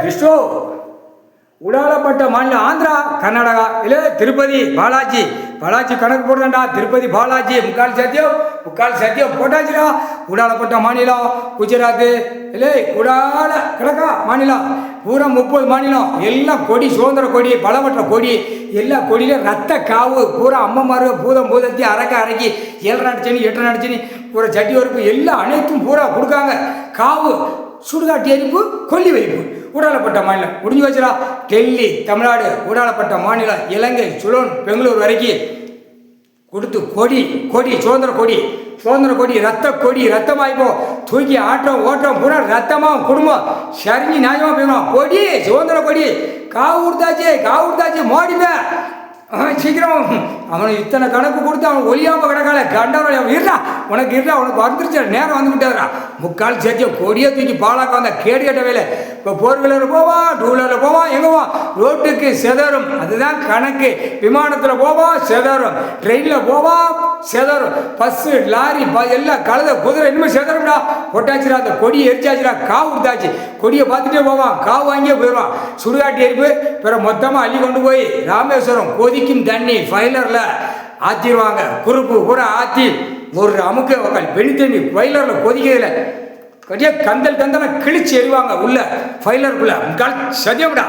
விஷ்ணு உடாலப்பட்ட மாநிலம் ஆந்திரா கர்நாடகா இல்லை திருப்பதி பாலாஜி கணக்கு போடுதாண்டா. திருப்பதி பாலாஜி முக்கால் சத்தியம் போட்டாச்சுடா. உடாலப்பட்ட மாநிலம் குஜராத்து இல்லை உடால கிழக்கா மாநிலம் பூரா 30 மாநிலம் எல்லாம் கொடி சுதந்திர கொடி பலவற்ற கொடி எல்லா கொடியிலும் ரத்த காவு பூரா அம்மமாரு பூதத்தி அரக்கி 7 நாட்டு 8 நாட்டு பூரா சட்டி வறுப்பு எல்லாம் அனைத்தும் பூரா கொடுக்காங்க. காவு சுடுகாட்டு எரிப்பு கொல்லி வைப்பு உடாலப்பட்ட மாநிலம் முடிஞ்சு வச்சுடா. டெல்லி தமிழ்நாடு உடாலப்பட்ட மாநிலம் இலங்கை சுலோன் பெங்களூர் வரைக்கும் கொடுத்து கொடி சுதந்திர கொடி ரத்தமாயிப்போம். தூக்கி ஆட்டம் ஓட்டம் பூரா ரத்தமாக குடும்பம் சரிஞ்சு நியாயமாக போயிடும். கொடி சுதந்திர கொடி காவு கொடுத்தாச்சு மோடிமே சீக்கிரம். அவனுக்கு இத்தனை கணக்கு கொடுத்து அவன் ஒளியாமல் கிடக்கால கண்டவன் இருடா உனக்கு வந்துருச்சு நேரம் வந்து விட்டாதுடா. முக்கால் சத்தியம் கொடியை தூக்கி பாலாக்க வந்த கேடு கட்ட வேலை. இப்போ 4 வீலரில் போவான் 2 வீலரில் போவான் எங்கே போவான் ரோட்டுக்கு செதறும். அதுதான் கணக்கு. விமானத்தில் போவான் செதறும், ட்ரெயினில் போவான் செதறும், பஸ்ஸு லாரி எல்லாம் கழுத குதிரை இனிமேல் செதறும்டா. பொட்டாச்சுடா அந்த கொடியை எரிச்சாச்சுடா. காவு கொடுத்தாச்சு கொடியை பார்த்துட்டே போவான். காவு வாங்கியே போயிடுவான். சுடுகாட்டு எரிப்பு பிற மொத்தமாக அள்ளி கொண்டு போய் ராமேஸ்வரம் கொதிக்கும் தண்ணி ஃபைலரில் ஆற்றிடுவாங்க. குறுப்பு பூரா ஆற்றி ஒரு அமுக்க உக்கால் வெண்ணி தண்ணி ஃபைலரில் கொதிக்கிறதுல கந்தல் கிழிச்சு எறிவாங்க உள்ள ஃபைலருக்குள்ள. சத்தியம்டா.